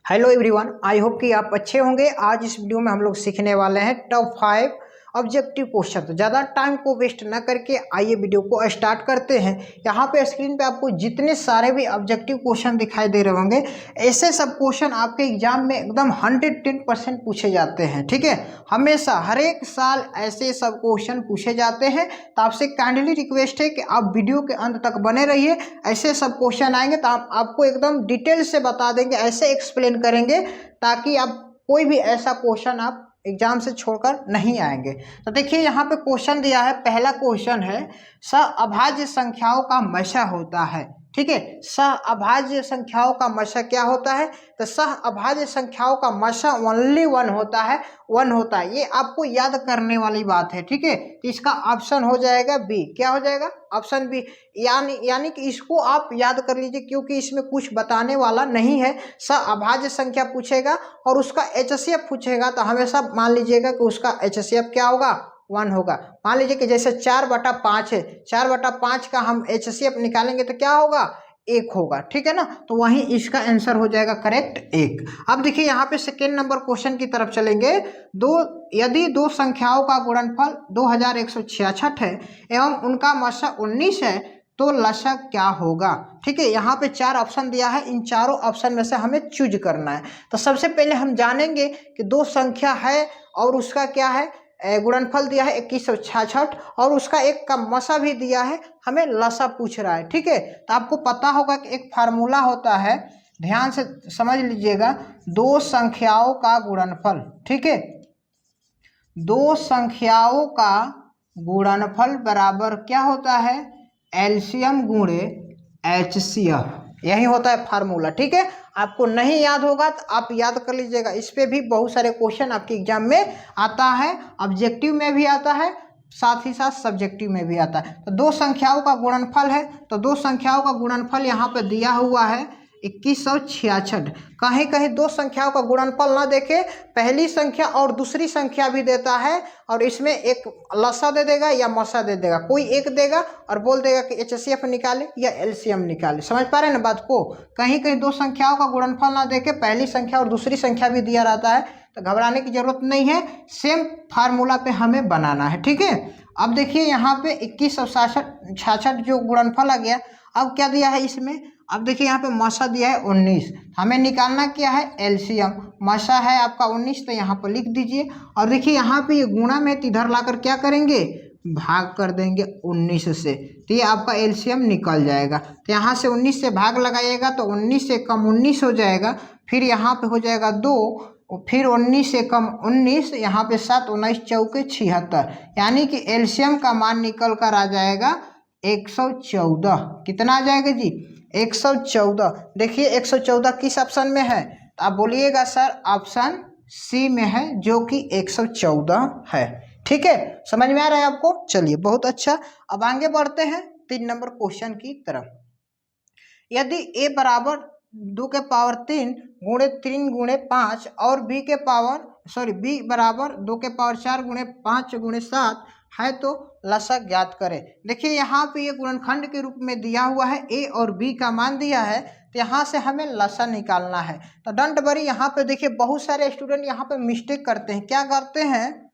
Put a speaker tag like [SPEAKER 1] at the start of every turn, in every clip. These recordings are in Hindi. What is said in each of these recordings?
[SPEAKER 1] हेलो एवरीवन, आई होप कि आप अच्छे होंगे। आज इस वीडियो में हम लोग सीखने वाले हैं टॉप 5 ऑब्जेक्टिव क्वेश्चन। तो ज़्यादा टाइम को वेस्ट ना करके आइए वीडियो को स्टार्ट करते हैं। यहाँ पे स्क्रीन पे आपको जितने सारे भी ऑब्जेक्टिव क्वेश्चन दिखाई दे रहे होंगे, ऐसे सब क्वेश्चन आपके एग्जाम में एकदम 110% पूछे जाते हैं। ठीक है, हमेशा हर एक साल ऐसे सब क्वेश्चन पूछे जाते हैं। तो आपसे काइंडली रिक्वेस्ट है कि आप वीडियो के अंत तक बने रहिए। ऐसे सब क्वेश्चन आएंगे तो हम आपको एकदम डिटेल से बता देंगे, ऐसे एक्सप्लेन करेंगे ताकि आप कोई भी ऐसा क्वेश्चन आप एग्जाम से छोड़कर नहीं आएंगे। तो देखिए यहाँ पे क्वेश्चन दिया है। पहला क्वेश्चन है सहअभाज्य संख्याओं का मशा होता है। ठीक है, सहअभाज्य संख्याओं का मशा क्या होता है? तो सहअभाज्य संख्याओं का मशा ओनली वन होता है। वन होता है, ये आपको याद करने वाली बात है। ठीक है, तो इसका ऑप्शन हो जाएगा बी। क्या हो जाएगा? Option B. यानी कि इसको आप याद कर लीजिए, क्योंकि इसमें कुछ बताने वाला नहीं है। सहअभाज्य संख्या पूछेगा और उसका एचसीएफ पूछेगा तो हमेशा मान लीजिएगा कि उसका एचसीएफ क्या होगा? 1 होगा। मान लीजिए कि जैसे 4/5 है, 4/5 का हम एचसीएफ निकालेंगे तो क्या होगा? 1 होगा। ठीक है ना, तो वहीं इसका आंसर हो जाएगा करेक्ट 1। अब देखिए यहाँ पे सेकेंड नंबर क्वेश्चन की तरफ चलेंगे। यदि दो संख्याओं का गुणनफल 2166 है एवं उनका मशा 19 है तो लसा क्या होगा? ठीक है, यहाँ पे 4 ऑप्शन दिया है। इन चारों ऑप्शन में से हमें चूज करना है। तो सबसे पहले हम जानेंगे कि दो संख्या है और उसका क्या है, गुणनफल दिया है 2166 और उसका एक का मसा भी दिया है, हमें लसा पूछ रहा है। ठीक है, तो आपको पता होगा कि एक फार्मूला होता है, ध्यान से समझ लीजिएगा। दो संख्याओं का गुणनफल, ठीक है, दो संख्याओं का गुणनफल बराबर क्या होता है? एलसीएम गुणे एचसीएफ। यही होता है फार्मूला। ठीक है, आपको नहीं याद होगा तो आप याद कर लीजिएगा। इस पे भी बहुत सारे क्वेश्चन आपके एग्जाम में आता है, ऑब्जेक्टिव में भी आता है, साथ ही साथ सब्जेक्टिव में भी आता है। तो दो संख्याओं का गुणनफल है, तो दो संख्याओं का गुणनफल यहाँ पे दिया हुआ है 2166। कहीं कहीं दो संख्याओं का गुणनफल ना देखे, पहली संख्या और दूसरी संख्या भी देता है और इसमें एक लसा दे देगा या मसा दे देगा। कोई एक देगा और बोल देगा कि एचसीएफ निकाले या एलसीएम निकाले। समझ पा रहे हैं ना बात को? कहीं कहीं दो संख्याओं का गुणनफल ना देके पहली संख्या और दूसरी संख्या भी दिया रहता है, तो घबराने की जरूरत नहीं है। सेम फार्मूला पे हमें बनाना है। ठीक है, अब देखिए यहाँ पे 2166 जो गुणनफल आ गया। अब क्या दिया है इसमें? अब देखिए यहाँ पे मसा दिया है 19, हमें निकालना क्या है? एलसीएम। मसा है आपका 19, तो यहाँ पर लिख दीजिए। और देखिए यहाँ पे ये गुणा में तो इधर लाकर क्या करेंगे? भाग कर देंगे 19 से, तो ये आपका एलसीएम निकल जाएगा। तो यहाँ से 19 से भाग लगाइएगा तो 19 से कम 19 हो जाएगा। फिर यहाँ पे हो जाएगा 2, फिर 19 से कम 19, यहाँ पे 7, 19 चौके 76, यानी कि एलसीएम का मान निकल कर आ जाएगा 114। कितना आ जाएगा जी? 114। देखिए 114 किस ऑप्शन में है? तो आप बोलिएगा सर ऑप्शन सी में है, जो कि 114 है। ठीक है, समझ में आ रहा है आपको? चलिए बहुत अच्छा। अब आगे बढ़ते हैं 3 नंबर क्वेश्चन की तरफ। यदि a बराबर 2 के पावर 3 गुणे 3 गुणे 5 और b बराबर 2 के पावर 4 गुणे 5 गुणे 7 है तो लसा ज्ञात करें। देखिए यहाँ पे ये गुणनखंड के रूप में दिया हुआ है, a और b का मान दिया है, तो यहाँ से हमें लसा निकालना है। तो डोंट वरी, यहाँ पे देखिए बहुत सारे स्टूडेंट यहाँ पे मिस्टेक करते हैं। क्या करते हैं?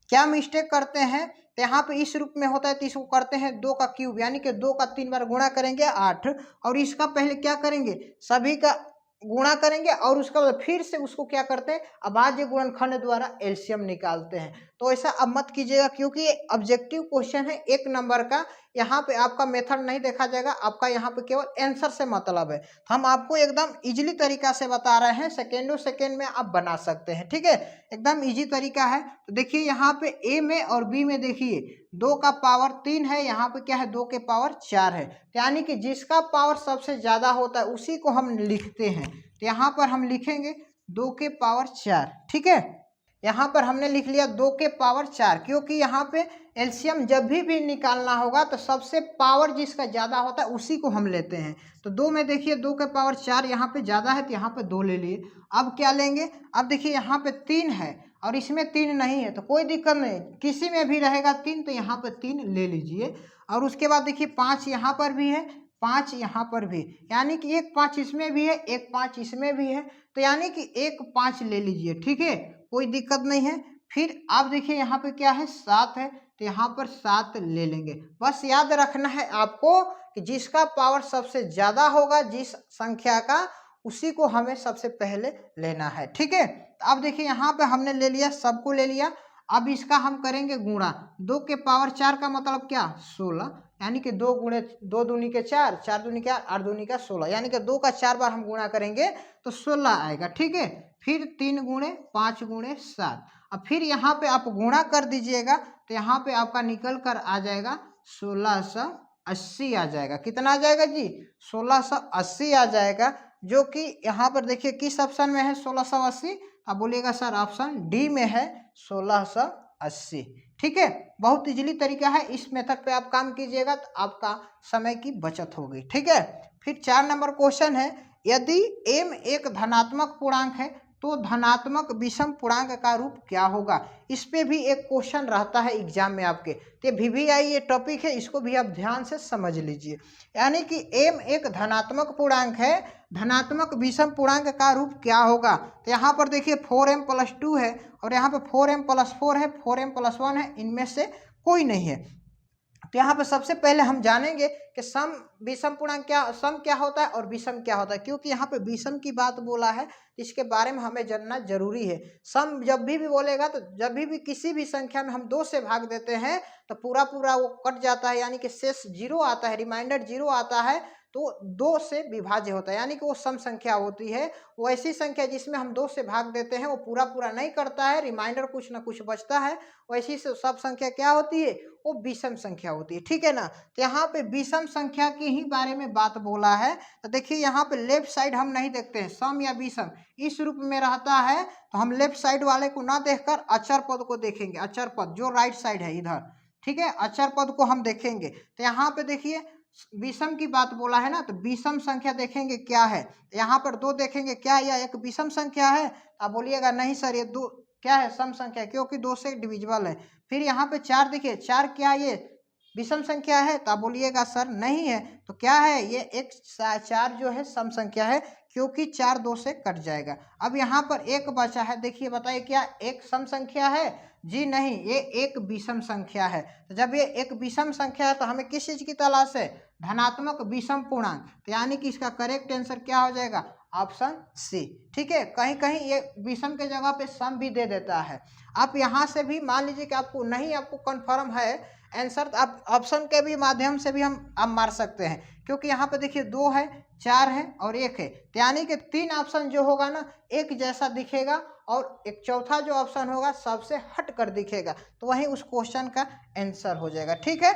[SPEAKER 1] क्या मिस्टेक करते हैं? तो यहाँ पे इस रूप में होता है तो इसको करते हैं 2 का क्यूब, यानी कि 2 का 3 बार गुणा करेंगे 8, और इसका पहले क्या करेंगे? सभी का गुणा करेंगे और उसका बाद फिर से उसको क्या करते हैं? अभाज्य गुणनखंड द्वारा एलसीएम निकालते हैं। तो ऐसा अब मत कीजिएगा, क्योंकि ये ऑब्जेक्टिव क्वेश्चन है 1 नंबर का। यहाँ पे आपका मेथड नहीं देखा जाएगा, आपका यहाँ पे केवल आंसर से मतलब है। तो हम आपको एकदम इजीली तरीका से बता रहे हैं, सेकेंडों सेकेंड में आप बना सकते हैं। ठीक है, एकदम इजी तरीका है। तो देखिए यहाँ पे ए में और बी में देखिए 2 का पावर 3 है, यहाँ पे क्या है? 2 के पावर 4 है, यानी कि जिसका पावर सबसे ज्यादा होता है उसी को हम लिखते हैं। तो यहाँ पर हम लिखेंगे 2 के पावर 4। ठीक है, यहाँ पर हमने लिख लिया 2 के पावर 4, क्योंकि यहाँ पे एलसीएम जब भी निकालना होगा तो सबसे पावर जिसका ज़्यादा होता है उसी को हम लेते हैं। तो 2 में देखिए 2 के पावर 4 यहाँ पे ज़्यादा है तो यहाँ पे 2 ले लिए। अब क्या लेंगे? अब देखिए यहाँ पे 3 है और इसमें 3 नहीं है, तो कोई दिक्कत नहीं, किसी में भी रहेगा 3 तो यहाँ पे 3 ले लीजिए। और उसके बाद देखिए 5 यहाँ पर भी है, 5 यहाँ पर भी, यानी कि एक 5 इसमें भी है, एक 5 इसमें भी है, तो यानी कि एक 5 ले लीजिए, ठीक है, कोई दिक्कत नहीं है। फिर आप देखिए यहाँ पे क्या है, 7 है, तो यहाँ पर 7 ले लेंगे। बस याद रखना है आपको कि जिसका पावर सबसे ज़्यादा होगा जिस संख्या का, उसी को हमें सबसे पहले लेना है, ठीक है। तो अब देखिए यहाँ पे हमने ले लिया, सबको ले लिया। अब इसका हम करेंगे गुणा, 2 के पावर 4 का मतलब क्या, 16, यानी कि 2 गुणे 2 दूनी के 4, 4 दूनी के 8, 8 दूनी का 16, यानी कि 2 का 4 बार हम गुणा करेंगे तो 16 आएगा, ठीक है। फिर 3 गुणे 5 गुणे 7, अब फिर यहाँ पे आप गुणा कर दीजिएगा तो यहाँ पे आपका निकल कर आ जाएगा 1680 आ जाएगा। कितना आ जाएगा जी, 1680 आ जाएगा, जो कि यहाँ पर देखिए किस ऑप्शन में है 1680, आप बोलिएगा सर ऑप्शन डी में है 1680, ठीक है। बहुत इजीली तरीका है, इस मेथड पे आप काम कीजिएगा तो आपका समय की बचत होगी, ठीक है। फिर 4 नंबर क्वेश्चन है, यदि m एक धनात्मक पूर्णांक है तो धनात्मक विषम पूर्णांक का रूप क्या होगा। इस पे भी एक क्वेश्चन रहता है एग्जाम में आपके, तो VVI ये टॉपिक है, इसको भी आप ध्यान से समझ लीजिए। यानी कि m एक धनात्मक पूर्णांक है, धनात्मक विषम पूर्णांक का रूप क्या होगा। तो यहाँ पर देखिए 4m + 2 है और यहाँ पे 4m + 4 है, 4m + 1 है, इनमें से कोई नहीं है। तो यहाँ पे सबसे पहले हम जानेंगे कि सम विषम पूर्णांक क्या, सम क्या होता है और विषम क्या होता है, क्योंकि यहाँ पे विषम की बात बोला है, इसके बारे में हमें जानना जरूरी है। सम जब भी बोलेगा तो जब भी किसी भी संख्या में हम 2 से भाग देते हैं तो पूरा पूरा वो कट जाता है, यानी कि शेष 0 आता है, रिमाइंडर 0 आता है, तो 2 से विभाज्य होता है, यानी कि वो सम संख्या होती है। वो ऐसी संख्या जिसमें हम 2 से भाग देते हैं, वो पूरा पूरा नहीं करता है, रिमाइंडर कुछ ना कुछ बचता है, वैसी सब संख्या क्या होती है, वो विषम संख्या होती है, ठीक है ना। तो यहाँ पे विषम संख्या के ही बारे में बात बोला है। तो देखिए यहाँ पे लेफ्ट साइड हम नहीं देखते हैं, सम या विषम इस रूप में रहता है, तो हम लेफ्ट साइड वाले को ना देखकर अचर पद को देखेंगे, अचर पद जो राइट साइड है इधर, ठीक है, अचर पद को हम देखेंगे। तो यहाँ पे देखिए विषम की बात बोला है ना, तो विषम संख्या देखेंगे क्या है, यहाँ पर 2 देखेंगे, क्या यह एक विषम संख्या है, आप बोलिएगा नहीं सर ये 2 क्या है, सम संख्या, क्योंकि 2 से डिविजिबल है। फिर यहाँ पे 4 देखिए, 4 क्या ये विषम संख्या है, तो आप बोलिएगा सर नहीं है, तो क्या है ये एक 4 जो है सम संख्या है, क्योंकि 4 2 से कट जाएगा। अब यहाँ पर 1 बचा है, देखिए बताइए क्या एक सम संख्या है, जी नहीं, ये एक विषम संख्या है। तो जब ये एक विषम संख्या है तो हमें किस चीज की तलाश है, धनात्मक विषम पूर्णांक, तो यानी कि इसका करेक्ट आंसर क्या हो जाएगा, ऑप्शन सी, ठीक है। कहीं कहीं ये विषम के जगह पे सम भी दे देता है। आप यहाँ से भी मान लीजिए कि आपको नहीं, आपको कन्फर्म है आंसर, तो आप ऑप्शन के भी माध्यम से भी हम आप मार सकते हैं, क्योंकि यहाँ पे देखिए 2 है, 4 है और 1 है, तो यानी कि 3 ऑप्शन जो होगा ना एक जैसा दिखेगा और एक चौथा जो ऑप्शन होगा सबसे हट कर दिखेगा, तो वही उस क्वेश्चन का आंसर हो जाएगा, ठीक है।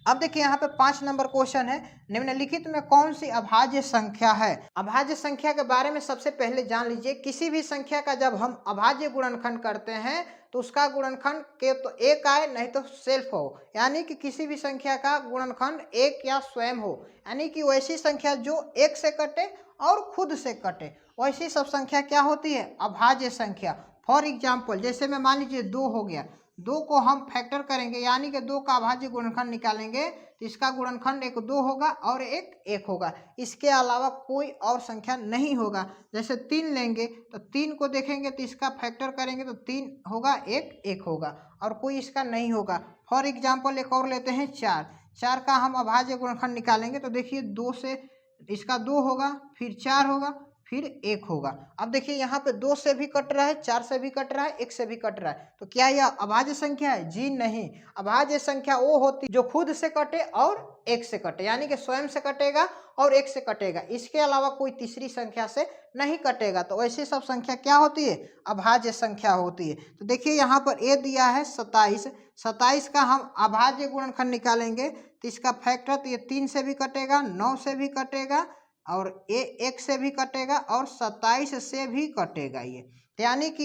[SPEAKER 1] अब देखिए यहाँ पे 5 नंबर क्वेश्चन है, निम्नलिखित में कौन सी अभाज्य संख्या है। अभाज्य संख्या के बारे में सबसे पहले जान लीजिए, किसी भी संख्या का जब हम अभाज्य गुणनखंड करते हैं तो उसका गुणनखंड के तो 1 आए, नहीं तो सेल्फ हो, यानी कि किसी भी संख्या का गुणनखंड 1 या स्वयं हो, यानी कि वैसी संख्या जो 1 से कटे और खुद से कटे, वैसी सब संख्या क्या होती है, अभाज्य संख्या। फॉर एग्जाम्पल जैसे मैं मान लीजिए 2 हो गया, 2 को हम फैक्टर करेंगे, यानी कि 2 का अभाज्य गुणनखंड निकालेंगे तो इसका गुणनखंड एक 2 होगा और एक 1 होगा, इसके अलावा कोई और संख्या नहीं होगा। जैसे 3 लेंगे तो 3 को देखेंगे तो इसका फैक्टर करेंगे तो 3 होगा, 1 1 होगा और कोई इसका नहीं होगा। फॉर एग्जाम्पल एक और लेते हैं 4, 4 का हम अभाज्य गुणनखंड निकालेंगे तो देखिए 2 से इसका 2 होगा, फिर 4 होगा, फिर 1 होगा। अब देखिए यहाँ पे 2 से भी कट रहा है, 4 से भी कट रहा है, 1 से भी कट रहा है, तो क्या यह अभाज्य संख्या है, जी नहीं। अभाज्य संख्या वो होती जो खुद से कटे और 1 से कटे, यानी कि स्वयं से कटेगा और 1 से कटेगा, इसके अलावा कोई तीसरी संख्या से नहीं कटेगा, तो ऐसी सब संख्या क्या होती है, अभाज्य संख्या होती है। तो देखिए यहाँ पर ए दिया है 27, 27 का हम अभाज्य गुणनखंड निकालेंगे तो इसका फैक्टर, तो ये 3 से भी कटेगा, 9 से भी कटेगा और ये 1 से भी कटेगा और 27 से भी कटेगा, ये यानी कि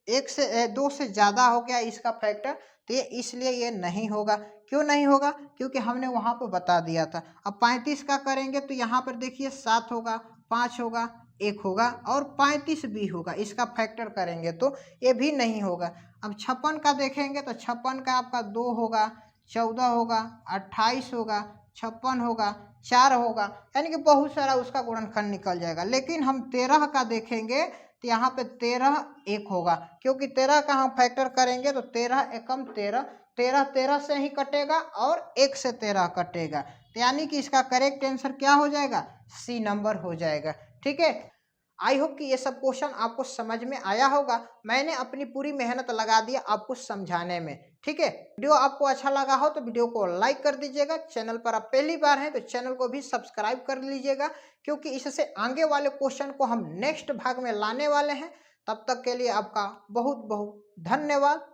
[SPEAKER 1] एक से 2 से ज़्यादा हो गया इसका फैक्टर, तो ये इसलिए ये नहीं होगा। क्यों नहीं होगा, क्योंकि हमने वहाँ पर बता दिया था। अब 35 का करेंगे तो यहाँ पर देखिए 7 होगा, 5 होगा, 1 होगा और 35 भी होगा, इसका फैक्टर करेंगे तो ये भी नहीं होगा। अब 56 का देखेंगे तो 56 का आपका 2 होगा, 14 होगा, 28 होगा, 56 होगा, 4 होगा, यानी कि बहुत सारा उसका गुणनखंड निकल जाएगा। लेकिन हम 13 का देखेंगे तो यहाँ पे 13 एक होगा, क्योंकि 13 का हम फैक्टर करेंगे तो 13 एकम 13, 13 13 से ही कटेगा और 1 से 13 कटेगा, तो यानी कि इसका करेक्ट आंसर क्या हो जाएगा, सी नंबर हो जाएगा। ठीक है, आई होप कि ये सब क्वेश्चन आपको समझ में आया होगा। मैंने अपनी पूरी मेहनत लगा दी आपको समझाने में। ठीक है, वीडियो आपको अच्छा लगा हो तो वीडियो को लाइक कर दीजिएगा। चैनल पर आप पहली बार हैं तो चैनल को भी सब्सक्राइब कर लीजिएगा, क्योंकि इससे आगे वाले क्वेश्चन को हम नेक्स्ट भाग में लाने वाले हैं। तब तक के लिए आपका बहुत बहुत धन्यवाद।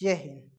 [SPEAKER 1] जय हिंद।